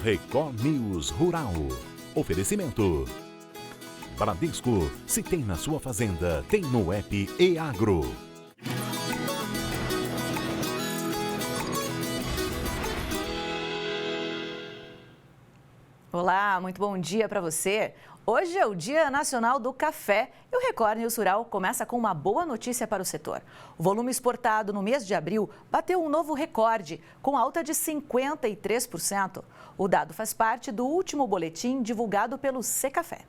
Record News Rural. Oferecimento. Bradesco, se tem na sua fazenda, tem no app e-Agro. Olá, muito bom dia para você. Hoje é o Dia Nacional do Café e o Record News Rural começa com uma boa notícia para o setor. O volume exportado no mês de abril bateu um novo recorde, com alta de 53%. O dado faz parte do último boletim divulgado pelo Secafé.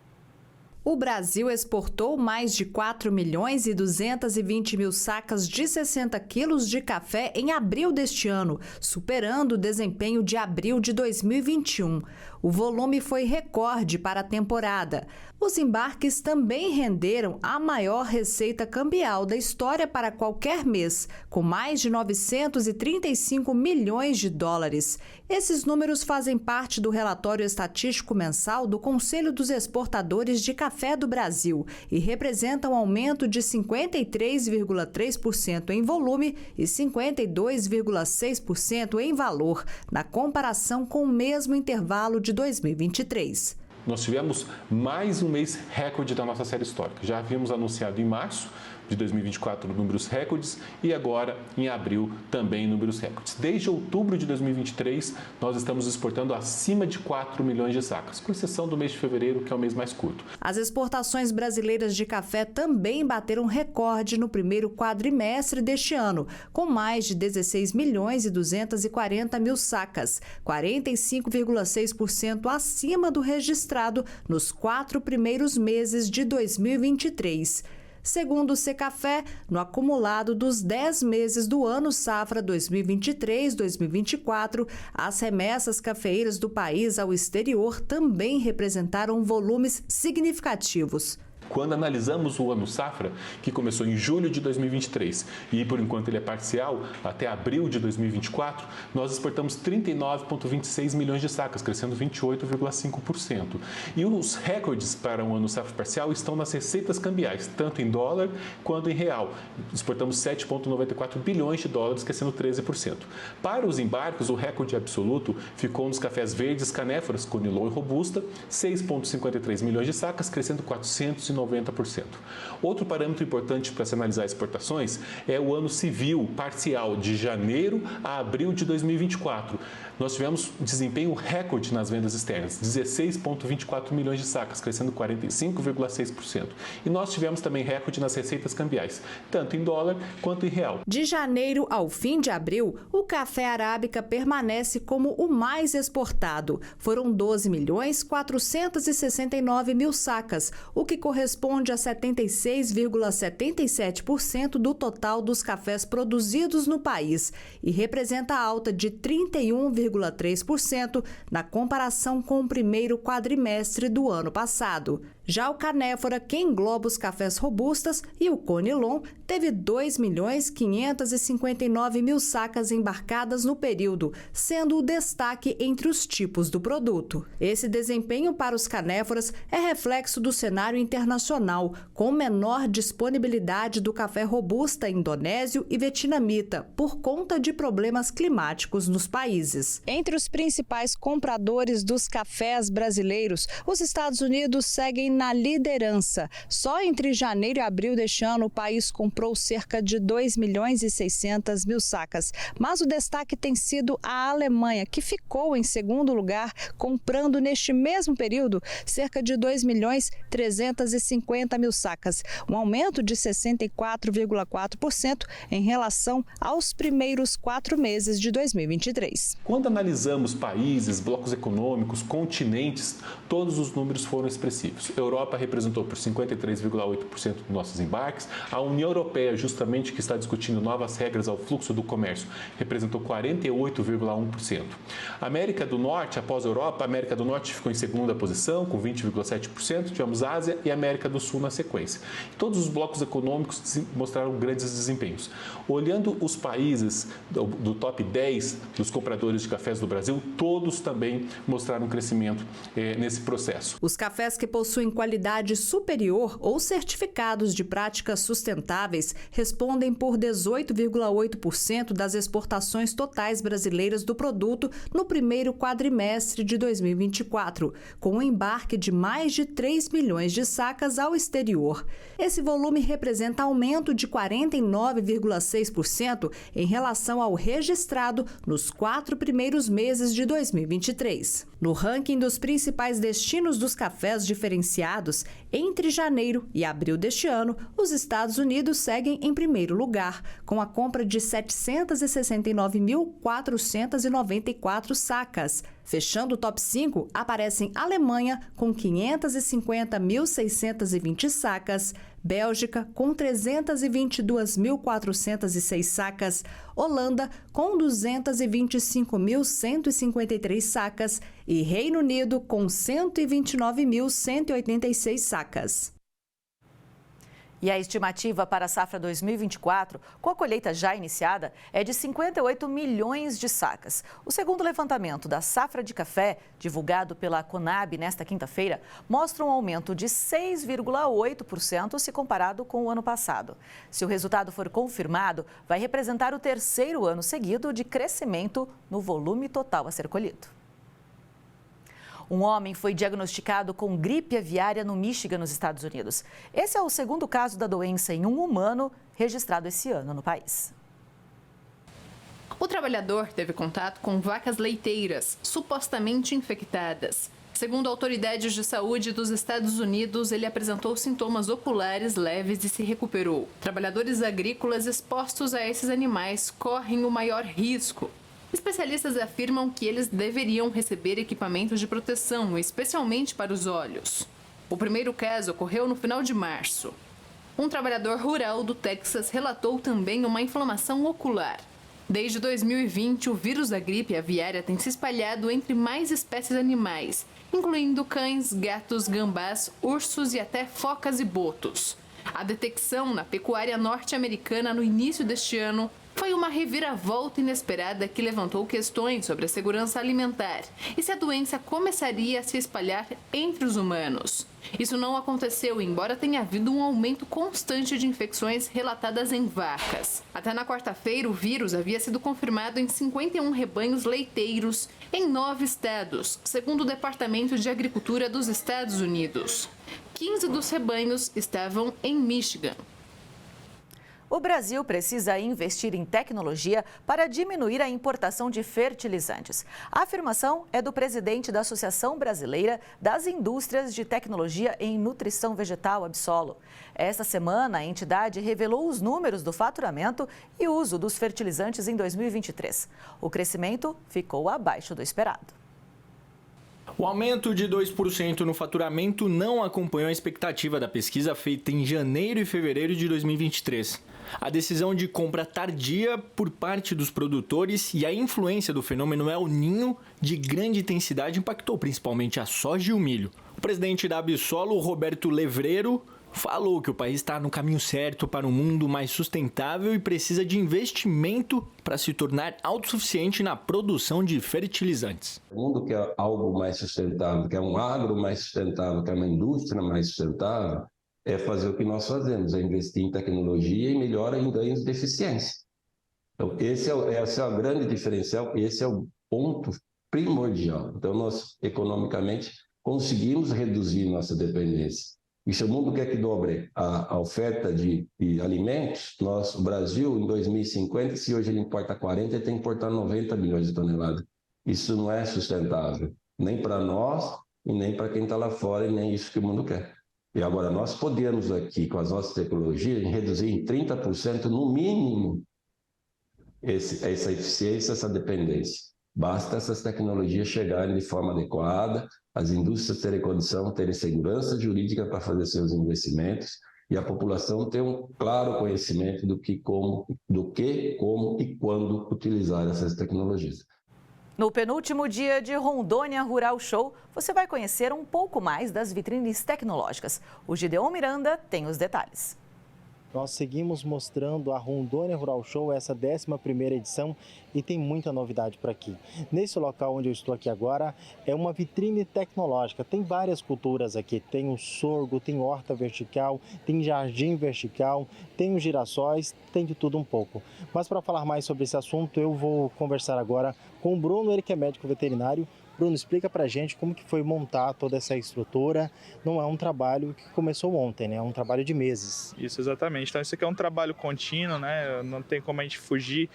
O Brasil exportou mais de 4.220.000 sacas de 60 quilos de café em abril deste ano, superando o desempenho de abril de 2021. O volume foi recorde para a temporada. Os embarques também renderam a maior receita cambial da história para qualquer mês, com mais de 935 milhões de dólares. Esses números fazem parte do relatório estatístico mensal do Conselho dos Exportadores de Café do Brasil e representam um aumento de 53,3% em volume e 52,6% em valor, na comparação com o mesmo intervalo de 2023. Nós tivemos mais um mês recorde da nossa série histórica. Já havíamos anunciado em março de 2024 números recordes e agora em abril também números recordes. Desde outubro de 2023 nós estamos exportando acima de 4 milhões de sacas, com exceção do mês de fevereiro, que é o mês mais curto. As exportações brasileiras de café também bateram recorde no primeiro quadrimestre deste ano, com mais de 16.240.000 sacas, 45,6% acima do registrado nos 4 primeiros meses de 2023. Segundo o Secafé, no acumulado dos 10 meses do ano safra 2023-2024, as remessas cafeeiras do país ao exterior também representaram volumes significativos. Quando analisamos o ano safra, que começou em julho de 2023 e por enquanto ele é parcial, até abril de 2024, nós exportamos 39,26 milhões de sacas, crescendo 28,5%. E os recordes para um ano safra parcial estão nas receitas cambiais, tanto em dólar quanto em real. Exportamos 7,94 bilhões de dólares, crescendo 13%. Para os embarques, o recorde absoluto ficou nos cafés verdes canéforas, Conilon e Robusta, 6,53 milhões de sacas, crescendo 490%. Outro parâmetro importante para se analisar exportações é o ano civil parcial, de janeiro a abril de 2024. Nós tivemos desempenho recorde nas vendas externas, 16,24 milhões de sacas, crescendo 45,6%. E nós tivemos também recorde nas receitas cambiais, tanto em dólar quanto em real. De janeiro ao fim de abril, o café arábica permanece como o mais exportado. Foram 12.469.000 sacas, o que corresponde a 76,77% do total dos cafés produzidos no país e representa alta de 31,3% na comparação com o primeiro quadrimestre do ano passado. Já o Canéfora, que engloba os cafés robustas, e o Conilon, teve 2.559.000 sacas embarcadas no período, sendo o destaque entre os tipos do produto. Esse desempenho para os canéforas é reflexo do cenário internacional, com menor disponibilidade do café robusta indonésio e vietnamita, por conta de problemas climáticos nos países. Entre os principais compradores dos cafés brasileiros, os Estados Unidos seguem na liderança. Só entre janeiro e abril deste ano, o país comprou cerca de 2.600.000 sacas. Mas o destaque tem sido a Alemanha, que ficou em segundo lugar, comprando neste mesmo período cerca de 2.350.000 sacas, um aumento de 64,4% em relação aos primeiros 4 meses de 2023. Quando analisamos países, blocos econômicos, continentes, todos os números foram expressivos. A Europa representou por 53,8% dos nossos embarques. A União Europeia, justamente que está discutindo novas regras ao fluxo do comércio, representou 48,1%. A América do Norte, após a Europa, a América do Norte ficou em segunda posição, com 20,7%. Tivemos a Ásia e a América do Sul na sequência. Todos os blocos econômicos mostraram grandes desempenhos. Olhando os países do top 10 dos compradores de cafés do Brasil, todos também mostraram um crescimento nesse processo. Os cafés que possuem qualidade superior ou certificados de práticas sustentáveis respondem por 18,8% das exportações totais brasileiras do produto no primeiro quadrimestre de 2024, com um embarque de mais de 3 milhões de sacas ao exterior. Esse volume representa aumento de 49,6% em relação ao registrado nos 4 primeiros meses de 2023. No ranking dos principais destinos dos cafés diferenciados, entre janeiro e abril deste ano, os Estados Unidos seguem em primeiro lugar, com a compra de 769.494 sacas. Fechando o top 5, aparecem Alemanha, com 550.620 sacas, Bélgica, com 322.406 sacas, Holanda, com 225.153 sacas e Reino Unido, com 129.186 sacas. E a estimativa para a safra 2024, com a colheita já iniciada, é de 58 milhões de sacas. O segundo levantamento da safra de café, divulgado pela Conab nesta quinta-feira, mostra um aumento de 6,8% se comparado com o ano passado. Se o resultado for confirmado, vai representar o terceiro ano seguido de crescimento no volume total a ser colhido. Um homem foi diagnosticado com gripe aviária no Michigan, nos Estados Unidos. Esse é o segundo caso da doença em um humano registrado esse ano no país. O trabalhador teve contato com vacas leiteiras, supostamente infectadas. Segundo autoridades de saúde dos Estados Unidos, ele apresentou sintomas oculares leves e se recuperou. Trabalhadores agrícolas expostos a esses animais correm o maior risco. Especialistas afirmam que eles deveriam receber equipamentos de proteção, especialmente para os olhos. O primeiro caso ocorreu no final de março. Um trabalhador rural do Texas relatou também uma inflamação ocular. Desde 2020, o vírus da gripe aviária tem se espalhado entre mais espécies animais, incluindo cães, gatos, gambás, ursos e até focas e botos. A detecção na pecuária norte-americana no início deste ano foi uma reviravolta inesperada que levantou questões sobre a segurança alimentar e se a doença começaria a se espalhar entre os humanos. Isso não aconteceu, embora tenha havido um aumento constante de infecções relatadas em vacas. Até na quarta-feira, o vírus havia sido confirmado em 51 rebanhos leiteiros em 9 estados, segundo o Departamento de Agricultura dos Estados Unidos. 15 dos rebanhos estavam em Michigan. O Brasil precisa investir em tecnologia para diminuir a importação de fertilizantes. A afirmação é do presidente da Associação Brasileira das Indústrias de Tecnologia em Nutrição Vegetal, Absolo. Esta semana, a entidade revelou os números do faturamento e uso dos fertilizantes em 2023. O crescimento ficou abaixo do esperado. O aumento de 2% no faturamento não acompanhou a expectativa da pesquisa feita em janeiro e fevereiro de 2023. A decisão de compra tardia por parte dos produtores e a influência do fenômeno El Niño de grande intensidade impactou principalmente a soja e o milho. O presidente da Absolo, Roberto Levreiro, falou que o país está no caminho certo para um mundo mais sustentável e precisa de investimento para se tornar autossuficiente na produção de fertilizantes. O mundo quer algo mais sustentável, quer um agro mais sustentável, quer uma indústria mais sustentável, é fazer o que nós fazemos, é investir em tecnologia e melhora em ganhos de eficiência. Então, esse é o grande diferencial, esse é o ponto primordial. Então, nós, economicamente, conseguimos reduzir nossa dependência. E se o mundo quer que dobre a oferta de alimentos, o Brasil, em 2050, se hoje ele importa 40, ele tem que importar 90 milhões de toneladas. Isso não é sustentável, nem para nós e nem para quem está lá fora, e nem isso que o mundo quer. E agora, nós podemos aqui, com as nossas tecnologias, reduzir em 30% no mínimo essa eficiência, essa dependência. Basta essas tecnologias chegarem de forma adequada, as indústrias terem condição, terem segurança jurídica para fazer seus investimentos e a população ter um claro conhecimento do que, como e quando utilizar essas tecnologias. No penúltimo dia de Rondônia Rural Show, você vai conhecer um pouco mais das vitrines tecnológicas. O Gideon Miranda tem os detalhes. nós seguimos mostrando a Rondônia Rural Show, essa 11ª edição, e tem muita novidade por aqui. Nesse local onde eu estou aqui agora, é uma vitrine tecnológica, tem várias culturas aqui, tem o sorgo, tem horta vertical, tem jardim vertical, tem os girassóis, tem de tudo um pouco. Mas para falar mais sobre esse assunto, eu vou conversar agora com o Bruno, ele que é médico veterinário. Bruno, explica pra gente como que foi montar toda essa estrutura. Não é um trabalho que começou ontem, né? É um trabalho de meses. Isso, exatamente. Então isso aqui é um trabalho contínuo, né? Não tem como a gente fugir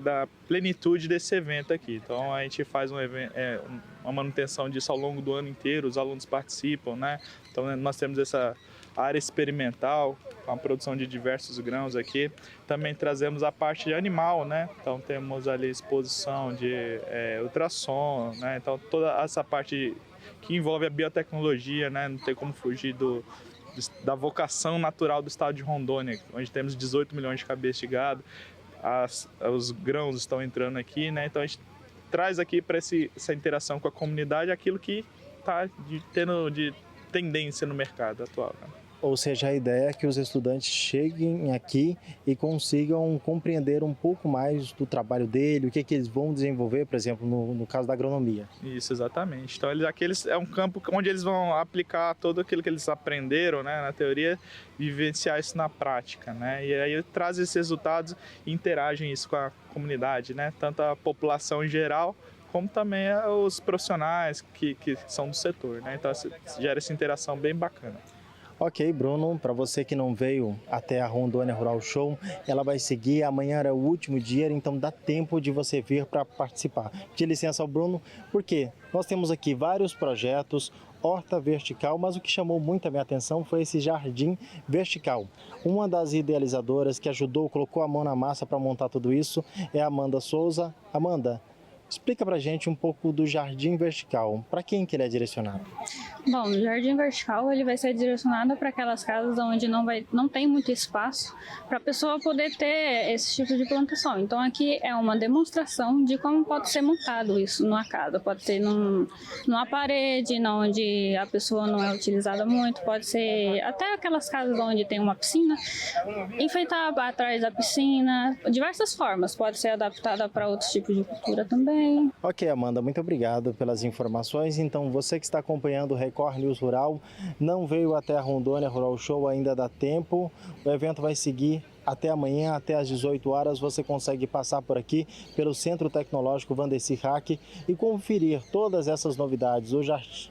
da plenitude desse evento aqui. Então a gente faz uma manutenção disso ao longo do ano inteiro, os alunos participam, né? Então nós temos essa área experimental, com a produção de diversos grãos aqui. Também trazemos a parte de animal, né? Então temos ali exposição de ultrassom, né? Então toda essa parte que envolve a biotecnologia, né? Não tem como fugir da vocação natural do estado de Rondônia, onde temos 18 milhões de cabeças de gado, os grãos estão entrando aqui, né? Então a gente traz aqui para essa interação com a comunidade aquilo que está tendo de tendência no mercado atual, né? Ou seja, a ideia é que os estudantes cheguem aqui e consigam compreender um pouco mais do trabalho dele, o que eles vão desenvolver, por exemplo, no caso da agronomia. Isso, exatamente. Então, é um campo onde eles vão aplicar tudo aquilo que eles aprenderam, né, na teoria, e vivenciar isso na prática, né? E aí traz esses resultados e interagem isso com a comunidade, né? Tanto a população em geral, como também os profissionais que são do setor, né? Então, gera essa interação bem bacana. Ok, Bruno, para você que não veio até a Rondônia Rural Show, ela vai seguir, amanhã era o último dia, então dá tempo de você vir para participar. De licença ao Bruno, porque nós temos aqui vários projetos, horta vertical, mas o que chamou muito a minha atenção foi esse jardim vertical. Uma das idealizadoras que ajudou, colocou a mão na massa para montar tudo isso é a Amanda Souza. Amanda, explica pra gente um pouco do jardim vertical. Para quem que ele é direcionado? Bom, o jardim vertical ele vai ser direcionado para aquelas casas onde não tem muito espaço para a pessoa poder ter esse tipo de plantação. Então aqui é uma demonstração de como pode ser montado isso numa casa. Pode ser numa parede, onde a pessoa não é utilizada muito. Pode ser até aquelas casas onde tem uma piscina, enfeitar atrás da piscina, diversas formas. Pode ser adaptada para outros tipos de cultura também. Ok, Amanda, muito obrigado pelas informações. Então, você que está acompanhando o Record News Rural, não veio até a Rondônia Rural Show, ainda dá tempo. O evento vai seguir até amanhã, até às 18 horas. Você consegue passar por aqui, pelo Centro Tecnológico Vandeci Hack, e conferir todas essas novidades, o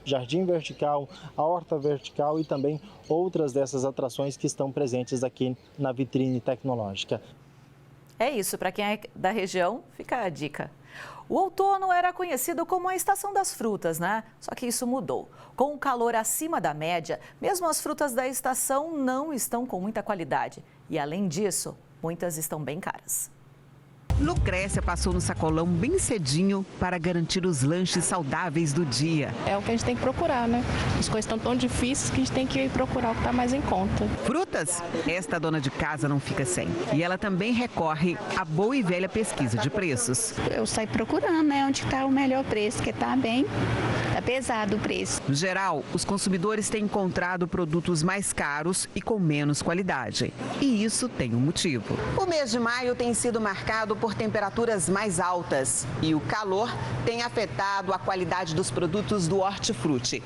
Jardim Vertical, a Horta Vertical e também outras dessas atrações que estão presentes aqui na vitrine tecnológica. É isso, para quem é da região, fica a dica. O outono era conhecido como a estação das frutas, né? Só que isso mudou. Com o calor acima da média, mesmo as frutas da estação não estão com muita qualidade. E além disso, muitas estão bem caras. Lucrécia passou no sacolão bem cedinho para garantir os lanches saudáveis do dia. É o que a gente tem que procurar, né? As coisas estão tão difíceis que a gente tem que procurar o que está mais em conta. Frutas? Esta dona de casa não fica sem. E ela também recorre à boa e velha pesquisa de preços. Eu saio procurando, né, onde está o melhor preço, que está bem, está pesado o preço. No geral, os consumidores têm encontrado produtos mais caros e com menos qualidade. E isso tem um motivo. O mês de maio tem sido marcado por temperaturas mais altas e o calor tem afetado a qualidade dos produtos do hortifruti.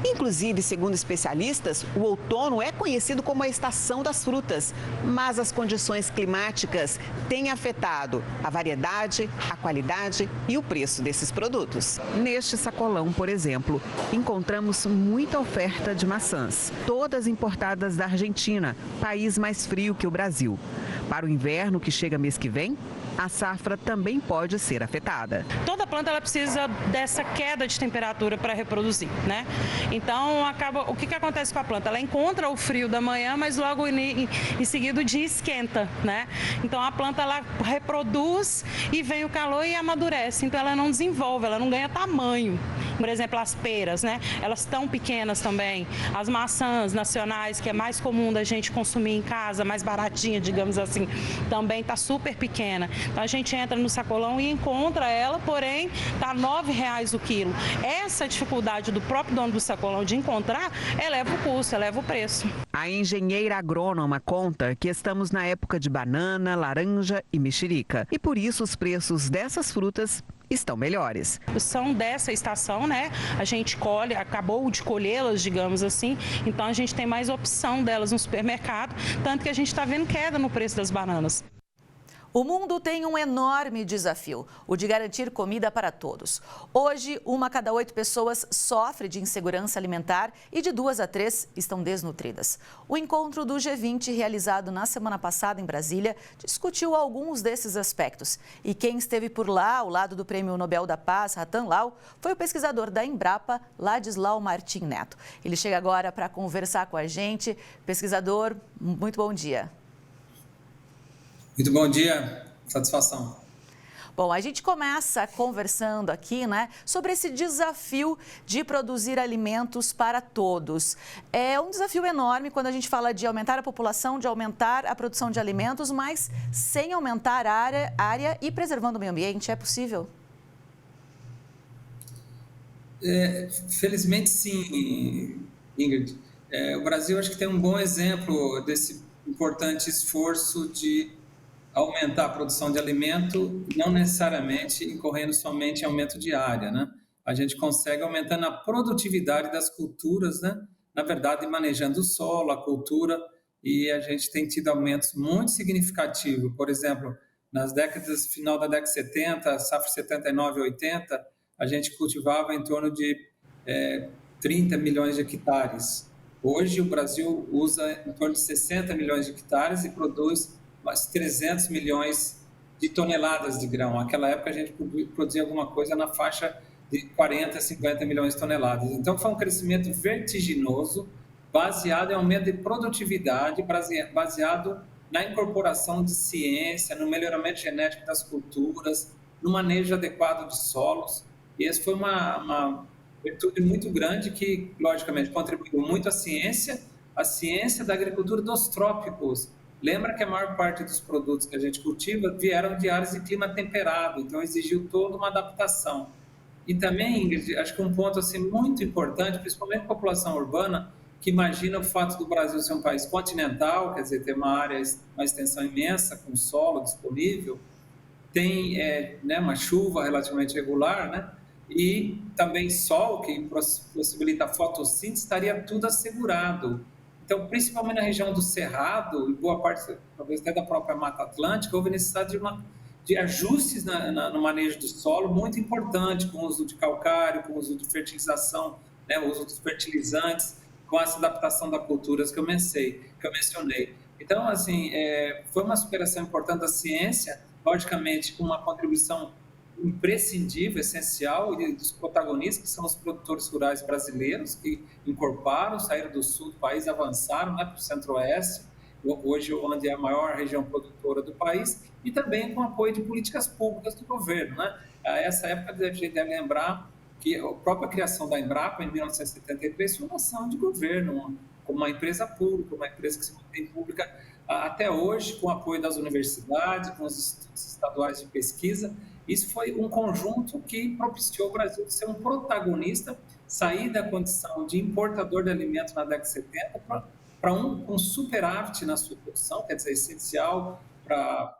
Inclusive, segundo especialistas, o outono é conhecido como a estação das frutas, mas as condições climáticas têm afetado a variedade, a qualidade e o preço desses produtos. Neste sacolão, por exemplo, encontramos muita oferta de maçãs, todas importadas da Argentina, país mais frio que o Brasil. Para o inverno que chega mês que vem, a safra também pode ser afetada. Toda planta ela precisa dessa queda de temperatura para reproduzir, né? Então, o que acontece com a planta? Ela encontra o frio da manhã, mas logo em seguida o dia esquenta, né? Então, a planta ela reproduz e vem o calor e amadurece. Então, ela não desenvolve, ela não ganha tamanho. Por exemplo, as peras, né? Elas estão pequenas também. As maçãs nacionais, que é mais comum da gente consumir em casa, mais baratinha, digamos assim, também está super pequena. Então a gente entra no sacolão e encontra ela, porém está R$ 9,00 o quilo. Essa dificuldade do próprio dono do sacolão de encontrar, eleva o custo, eleva o preço. A engenheira agrônoma conta que estamos na época de banana, laranja e mexerica. E por isso os preços dessas frutas estão melhores. São dessa estação, né? A gente colhe, acabou de colhê-las, digamos assim, então a gente tem mais opção delas no supermercado, tanto que a gente está vendo queda no preço das bananas. O mundo tem um enorme desafio, o de garantir comida para todos. Hoje, 1 a cada 8 pessoas sofre de insegurança alimentar e de 2 a 3 estão desnutridas. O encontro do G20, realizado na semana passada em Brasília, discutiu alguns desses aspectos. E quem esteve por lá, ao lado do Prêmio Nobel da Paz, Ratan Lau, foi o pesquisador da Embrapa, Ladislau Martim Neto. Ele chega agora para conversar com a gente. Pesquisador, muito bom dia. Muito bom dia, satisfação. Bom, a gente começa conversando aqui, né, sobre esse desafio de produzir alimentos para todos. É um desafio enorme quando a gente fala de aumentar a população, de aumentar a produção de alimentos, mas sem aumentar a área e preservando o meio ambiente. É possível? Felizmente, sim, Ingrid. O Brasil acho que tem um bom exemplo desse importante esforço de aumentar a produção de alimento, não necessariamente incorrendo somente em aumento de área, né? A gente consegue aumentando a produtividade das culturas, né? Na verdade, manejando o solo, a cultura, e a gente tem tido aumentos muito significativos. Por exemplo, nas décadas, final da década de 70, safra 79 e 80, a gente cultivava em torno de 30 milhões de hectares. Hoje, o Brasil usa em torno de 60 milhões de hectares e produz mais 300 milhões de toneladas de grão. Naquela época, a gente produzia alguma coisa na faixa de 40, 50 milhões de toneladas. Então, foi um crescimento vertiginoso, baseado em aumento de produtividade, baseado na incorporação de ciência, no melhoramento genético das culturas, no manejo adequado de solos. E essa foi uma virtude muito grande que, logicamente, contribuiu muito à ciência da agricultura dos trópicos. Lembra que a maior parte dos produtos que a gente cultiva vieram de áreas de clima temperado, então exigiu toda uma adaptação. E também, Ingrid, acho que um ponto assim, muito importante, principalmente a população urbana, que imagina o fato do Brasil ser um país continental, quer dizer, ter uma extensão imensa, com solo disponível, tem uma chuva relativamente regular, né? E também sol, que possibilita a fotossíntese, estaria tudo assegurado. Então, principalmente na região do Cerrado, e boa parte, talvez até da própria Mata Atlântica, houve necessidade de ajustes no manejo do solo muito importante, com o uso de calcário, com o uso de fertilização, né, o uso dos fertilizantes, com essa adaptação das culturas que eu mencionei. Então, assim, foi uma superação importante da ciência, logicamente, com uma contribuição imprescindível, essencial, e dos protagonistas, que são os produtores rurais brasileiros, que incorporaram, saíram do sul do país, avançaram, né, para o centro-oeste, hoje onde é a maior região produtora do país, e também com apoio de políticas públicas do governo, né? A essa época, a gente deve lembrar que a própria criação da Embrapa, em 1973, foi uma ação de governo, como uma empresa pública, uma empresa que se mantém pública até hoje, com o apoio das universidades, com os institutos estaduais de pesquisa. Isso foi um conjunto que propiciou o Brasil ser um protagonista, sair da condição de importador de alimentos na década de 70 para um superávit na sua produção, quer dizer, essencial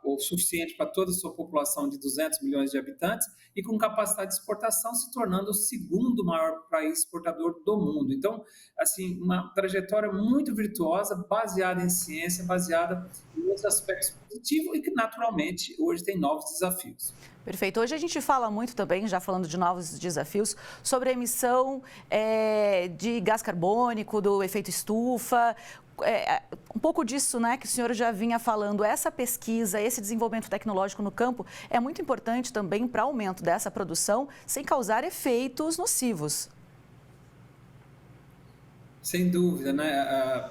ou suficiente para toda a sua população de 200 milhões de habitantes, e com capacidade de exportação, se tornando o segundo maior país exportador do mundo. Então, assim, uma trajetória muito virtuosa, baseada em ciência, baseada em outros aspectos positivos e que, naturalmente, hoje tem novos desafios. Perfeito. Hoje a gente fala muito também, já falando de novos desafios, sobre a emissão de gás carbônico, do efeito estufa. Um pouco disso, né, que o senhor já vinha falando. Essa pesquisa, esse desenvolvimento tecnológico no campo é muito importante também para o aumento dessa produção, sem causar efeitos nocivos. Sem dúvida, né?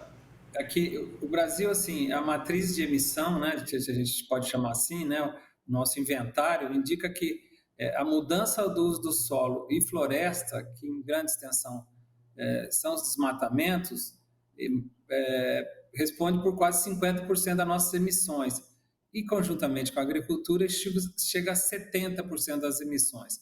Aqui, o Brasil, assim, a matriz de emissão, né, que a gente pode chamar assim, né, o nosso inventário indica que a mudança do uso do solo e floresta, que em grande extensão são os desmatamentos, responde por quase 50% das nossas emissões. e, conjuntamente com a agricultura, chega a 70% das emissões,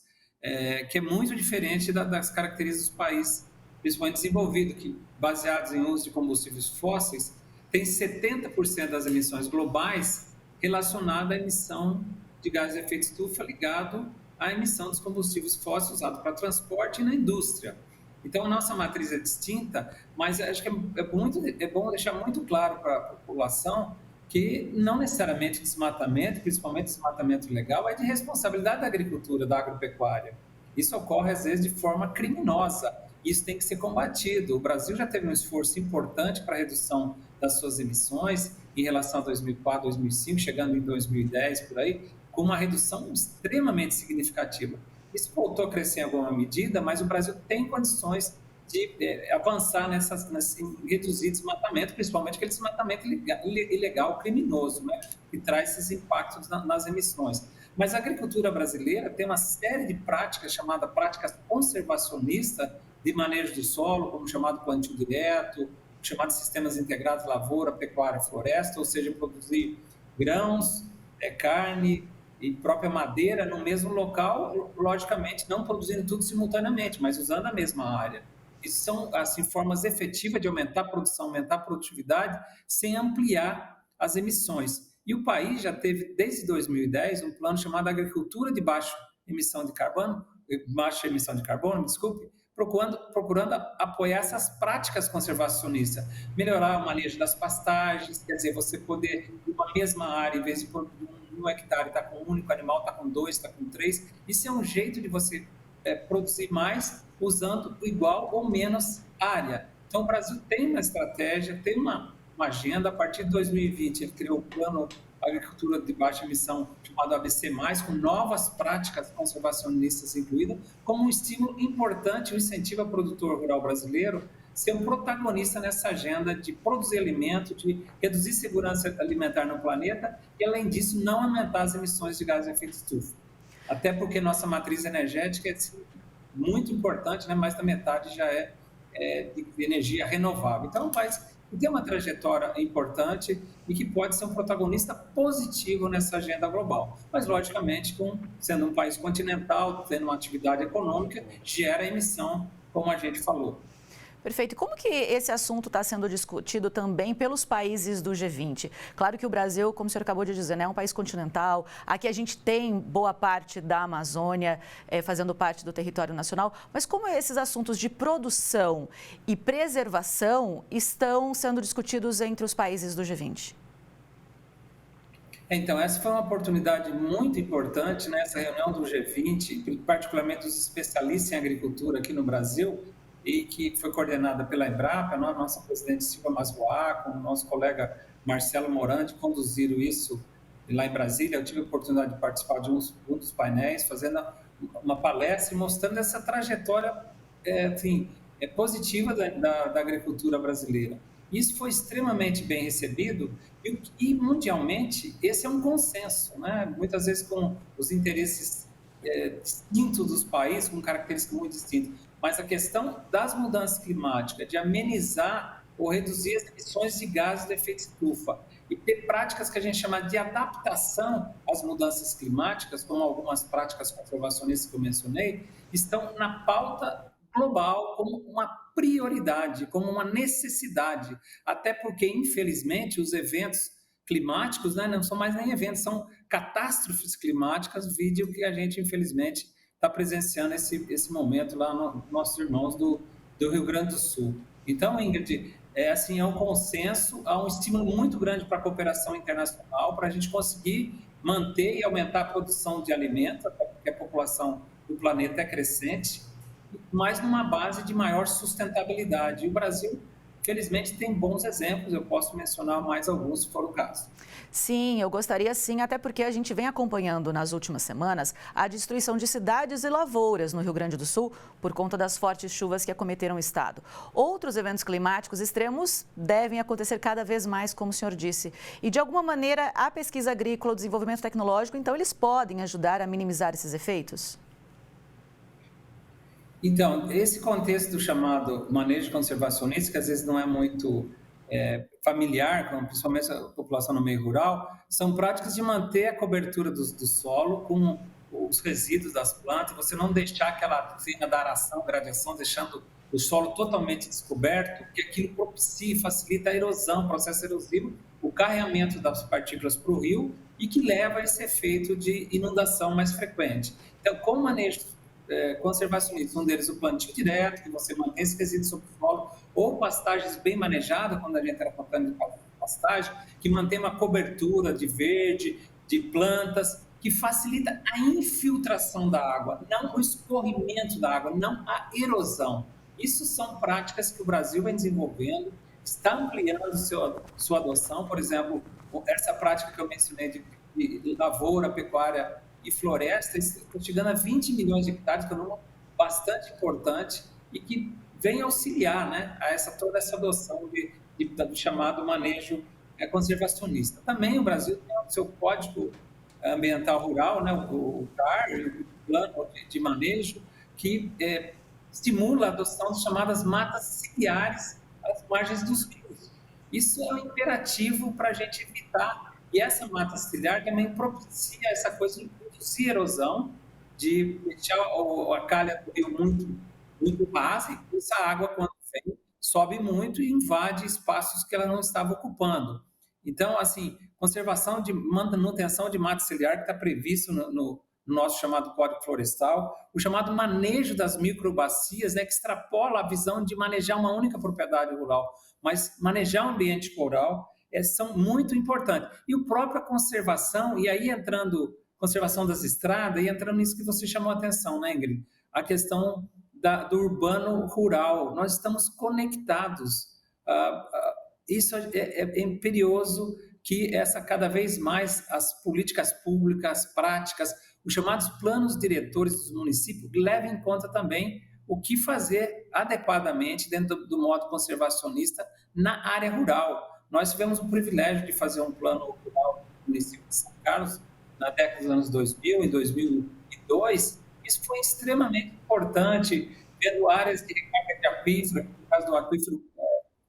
que é muito diferente das características dos países, principalmente desenvolvidos, que, baseados em uso de combustíveis fósseis, tem 70% das emissões globais relacionadas à emissão de gases de efeito estufa ligado à emissão dos combustíveis fósseis usados para transporte e na indústria. Então, a nossa matriz é distinta, mas acho que é bom deixar muito claro para a população que não necessariamente desmatamento, principalmente desmatamento ilegal, é de responsabilidade da agricultura, da agropecuária. Isso ocorre, às vezes, de forma criminosa. Isso tem que ser combatido. O Brasil já teve um esforço importante para a redução das suas emissões em relação a 2004, 2005, chegando em 2010, por aí, com uma redução extremamente significativa. Isso voltou a crescer em alguma medida, mas o Brasil tem condições de avançar em reduzir desmatamento, principalmente aquele desmatamento ilegal, criminoso, né, que traz esses impactos nas emissões. Mas a agricultura brasileira tem uma série de práticas chamadas práticas conservacionistas de manejo do solo, como chamado plantio direto, chamado sistemas integrados lavoura, pecuária, floresta, ou seja, produzir grãos, carne e própria madeira no mesmo local, logicamente não produzindo tudo simultaneamente, mas usando a mesma área. Isso são assim, formas efetivas de aumentar a produção, aumentar a produtividade, sem ampliar as emissões. E o país já teve, desde 2010, um plano chamado Agricultura de Baixa Emissão de Carbono, procurando apoiar essas práticas conservacionistas, melhorar o manejo das pastagens, quer dizer, você poder, em uma mesma área, em vez de um hectare está com um único animal, está com 2, está com 3, isso é um jeito de você produzir mais usando igual ou menos área. Então, o Brasil tem uma estratégia, tem uma agenda. A partir de 2020, ele criou o Plano Agricultura de Baixa Emissão, chamado ABC+, com novas práticas conservacionistas incluídas, como um estímulo importante, um incentivo ao produtor rural brasileiro ser um protagonista nessa agenda de produzir alimento, de reduzir segurança alimentar no planeta e, além disso, não aumentar as emissões de gases de efeito estufa. Até porque nossa matriz energética é muito importante, né? Mais da metade já é de energia renovável. Então, é um país que tem uma trajetória importante e que pode ser um protagonista positivo nessa agenda global. Mas, logicamente, sendo um país continental, tendo uma atividade econômica, gera emissão, como a gente falou. Perfeito. Como que esse assunto está sendo discutido também pelos países do G20? Claro que o Brasil, como o senhor acabou de dizer, né, é um país continental. Aqui a gente tem boa parte da Amazônia fazendo parte do território nacional. Mas como esses assuntos de produção e preservação estão sendo discutidos entre os países do G20? Então, essa foi uma oportunidade muito importante nessa reunião do G20, particularmente dos especialistas em agricultura aqui no Brasil, e que foi coordenada pela Embrapa, a nossa presidente Silvia Massuá, com o nosso colega Marcelo Morandi, conduziram isso lá em Brasília. Eu tive a oportunidade de participar de um dos painéis, fazendo uma palestra e mostrando essa trajetória positiva da agricultura brasileira. Isso foi extremamente bem recebido e mundialmente, esse é um consenso, né? Muitas vezes com os interesses distintos dos países, com características muito distintas. Mas a questão das mudanças climáticas, de amenizar ou reduzir as emissões de gases de efeito estufa e ter práticas que a gente chama de adaptação às mudanças climáticas, como algumas práticas conservacionistas que eu mencionei, estão na pauta global como uma prioridade, como uma necessidade, até porque, infelizmente, os eventos climáticos, né, não são mais nem eventos, são catástrofes climáticas, vídeo que a gente, infelizmente, está presenciando esse momento lá nos nossos irmãos do Rio Grande do Sul. Então, Ingrid, é um consenso, há um estímulo muito grande para a cooperação internacional, para a gente conseguir manter e aumentar a produção de alimentos, até porque a população do planeta é crescente, mas numa base de maior sustentabilidade. E o Brasil, felizmente, tem bons exemplos, eu posso mencionar mais alguns, se for o caso. Sim, eu gostaria sim, até porque a gente vem acompanhando nas últimas semanas a destruição de cidades e lavouras no Rio Grande do Sul por conta das fortes chuvas que acometeram o estado. Outros eventos climáticos extremos devem acontecer cada vez mais, como o senhor disse. E, de alguma maneira, a pesquisa agrícola, o desenvolvimento tecnológico, então, eles podem ajudar a minimizar esses efeitos? Então, esse contexto chamado manejo conservacionista, que às vezes não é muito familiar, principalmente a população no meio rural, são práticas de manter a cobertura do solo com os resíduos das plantas, você não deixar aquela zona da aração, gradiação, deixando o solo totalmente descoberto, porque aquilo propicia e facilita a erosão, o processo erosivo, o carreamento das partículas para o rio e que leva a esse efeito de inundação mais frequente. Então, com o manejo conservacionista, um deles o plantio direto, que você mantém esse resíduo sobre o solo, ou pastagens bem manejadas, quando a gente era plantando de pastagem, que mantém uma cobertura de verde, de plantas, que facilita a infiltração da água, não o escorrimento da água, não a erosão. Isso são práticas que o Brasil vem desenvolvendo, está ampliando sua adoção. Por exemplo, essa prática que eu mencionei de lavoura, pecuária e floresta, está chegando a 20 milhões de hectares, que é um número bastante importante e que vem auxiliar, né, toda essa adoção do chamado manejo conservacionista. Também o Brasil tem o seu Código Ambiental Rural, né, o CAR, o Plano de Manejo, que estimula a adoção de chamadas matas ciliares às margens dos rios. Isso é um imperativo para a gente evitar, e essa mata ciliar também propicia essa coisa de induzir erosão, de deixar a calha do rio muito rasa, e essa água, quando vem, sobe muito e invade espaços que ela não estava ocupando. Então, assim, conservação de manutenção de mata ciliar, que está previsto no nosso chamado Código Florestal, o chamado manejo das microbacias, né, que extrapola a visão de manejar uma única propriedade rural, mas manejar o ambiente rural são muito importantes. E a própria conservação, e aí conservação das estradas, e entrando nisso que você chamou a atenção, né, Ingrid? A questão do urbano rural. Nós estamos conectados. Isso é imperioso que cada vez mais as políticas públicas, práticas, os chamados planos diretores dos municípios levem em conta também o que fazer adequadamente dentro do modo conservacionista na área rural. Nós tivemos o privilégio de fazer um plano rural no município de São Carlos na década dos anos 2000, em 2002. Isso foi extremamente importante, vendo áreas de recarga de aquífero, no caso do aquífero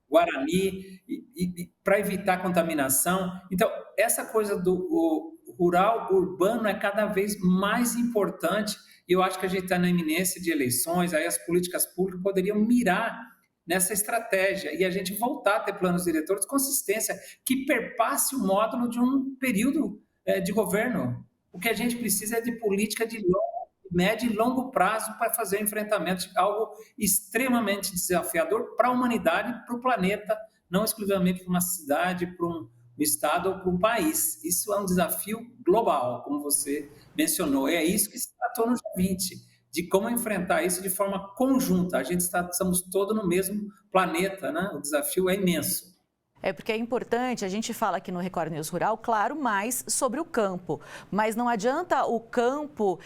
Guarani, e para evitar contaminação. Então, essa coisa do rural, urbano, é cada vez mais importante, e eu acho que a gente está na iminência de eleições, aí as políticas públicas poderiam mirar nessa estratégia, e a gente voltar a ter planos diretores de consistência, que perpasse o módulo de um período de governo. O que a gente precisa é de política de médio e longo prazo para fazer o enfrentamento de algo extremamente desafiador para a humanidade, para o planeta, não exclusivamente para uma cidade, para um estado ou para um país. Isso é um desafio global, como você mencionou. É isso que se tratou no G20, de como enfrentar isso de forma conjunta. Estamos todos no mesmo planeta, né? O desafio é imenso. Porque é importante, a gente fala aqui no Record News Rural, claro, mais sobre o campo. Mas não adianta o campo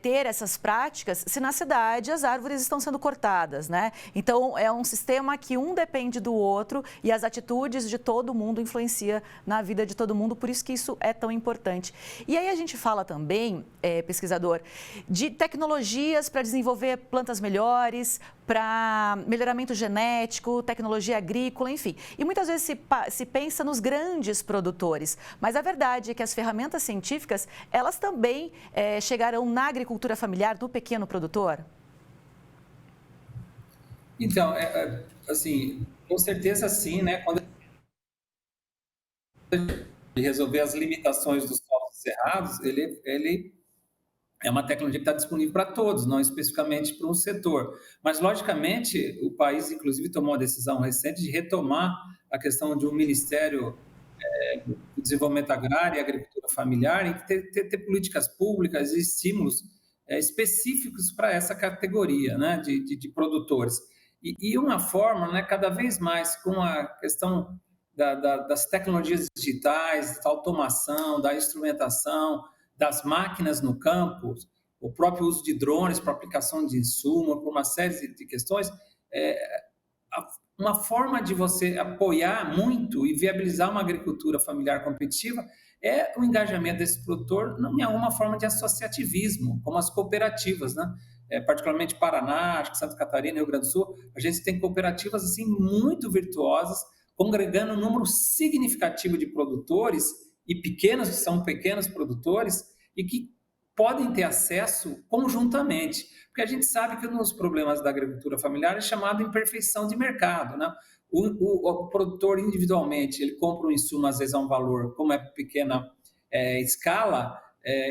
ter essas práticas se na cidade as árvores estão sendo cortadas, né? Então, é um sistema que um depende do outro e as atitudes de todo mundo influenciam na vida de todo mundo, por isso que isso é tão importante. E aí a gente fala também, pesquisador, de tecnologias para desenvolver plantas melhores, para melhoramento genético, tecnologia agrícola, enfim. E muitas vezes se pensa nos grandes produtores, mas a verdade é que as ferramentas científicas, elas também chegarão na agricultura familiar do pequeno produtor? Então, assim, com certeza sim, né? Quando resolver as limitações dos solos cerrados, ele é uma tecnologia que está disponível para todos, não especificamente para um setor. Mas, logicamente, o país, inclusive, tomou a decisão recente de retomar a questão de um Ministério do Desenvolvimento Agrário e Agricultura Familiar e ter políticas públicas e estímulos específicos para essa categoria, né, de produtores. E uma forma, né, cada vez mais com a questão das tecnologias digitais, da automação, da instrumentação, das máquinas no campo, o próprio uso de drones para aplicação de insumo, por uma série de questões, uma forma de você apoiar muito e viabilizar uma agricultura familiar competitiva é o engajamento desse produtor em alguma forma de associativismo, como as cooperativas, né? Particularmente Paraná, acho que Santa Catarina e Rio Grande do Sul, a gente tem cooperativas assim muito virtuosas, congregando um número significativo de produtores e são pequenos produtores e que podem ter acesso conjuntamente. Porque a gente sabe que um dos problemas da agricultura familiar é chamado imperfeição de mercado, né? O produtor individualmente, ele compra um insumo às vezes a um valor, como é pequena escala,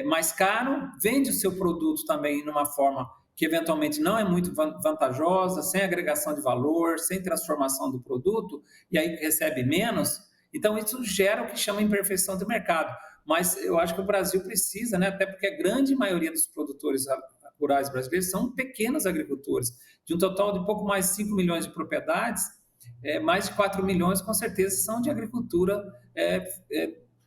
mais caro, vende o seu produto também numa forma que eventualmente não é muito vantajosa, sem agregação de valor, sem transformação do produto, e aí recebe menos. Então, isso gera o que chama imperfeição de mercado. Mas eu acho que o Brasil precisa, né, até porque a grande maioria dos produtores rurais brasileiros são pequenos agricultores. De um total de pouco mais de 5 milhões de propriedades, mais de 4 milhões, com certeza, são de agricultura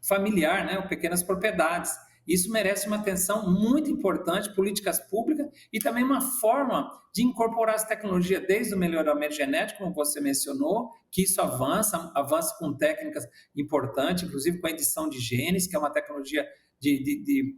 familiar, né, ou pequenas propriedades. Isso merece uma atenção muito importante, políticas públicas e também uma forma de incorporar as tecnologias, desde o melhoramento genético, como você mencionou, que isso avança com técnicas importantes, inclusive com a edição de genes, que é uma tecnologia de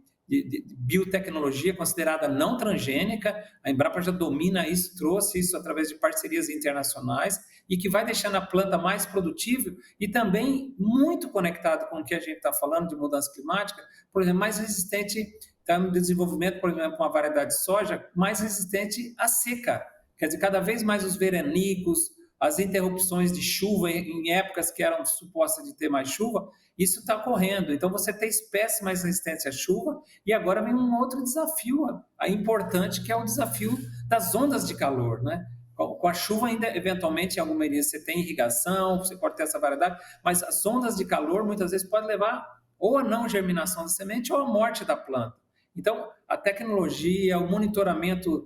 biotecnologia considerada não transgênica. A Embrapa já domina isso, trouxe isso através de parcerias internacionais e que vai deixando a planta mais produtiva e também muito conectado com o que a gente está falando de mudança climática, por exemplo, mais resistente, está no desenvolvimento, por exemplo, uma variedade de soja mais resistente à seca. Quer dizer, cada vez mais os veranicos, as interrupções de chuva em épocas que eram supostas de ter mais chuva, isso está ocorrendo. Então, você tem espécies mais resistentes à chuva e agora vem um outro desafio importante, que é o desafio das ondas de calor, né? Com a chuva ainda, eventualmente, em alguma medida você tem irrigação, você pode ter essa variedade, mas as ondas de calor muitas vezes podem levar ou a não germinação da semente ou a morte da planta. Então, a tecnologia, o monitoramento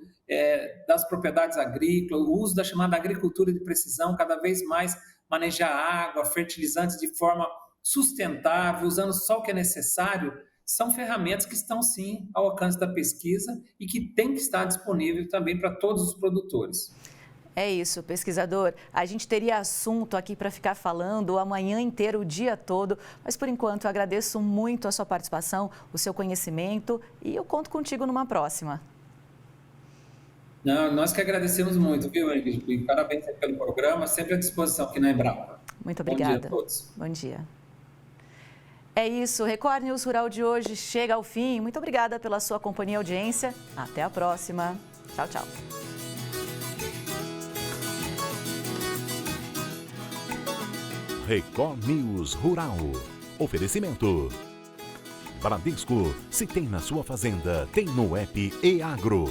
das propriedades agrícolas, o uso da chamada agricultura de precisão, cada vez mais manejar água, fertilizantes de forma sustentável, usando só o que é necessário, são ferramentas que estão, sim, ao alcance da pesquisa e que tem que estar disponível também para todos os produtores. É isso, pesquisador. A gente teria assunto aqui para ficar falando a manhã inteira, o dia todo, mas por enquanto eu agradeço muito a sua participação, o seu conhecimento e eu conto contigo numa próxima. Não, nós que agradecemos muito, viu, Ingrid? E parabéns pelo programa, sempre à disposição aqui na Embrapa. Muito obrigada. Bom dia a todos. Bom dia. É isso, o Record News Rural de hoje chega ao fim. Muito obrigada pela sua companhia e audiência. Até a próxima. Tchau, tchau. Record News Rural. Oferecimento. Bradesco, se tem na sua fazenda, tem no app EAGRO.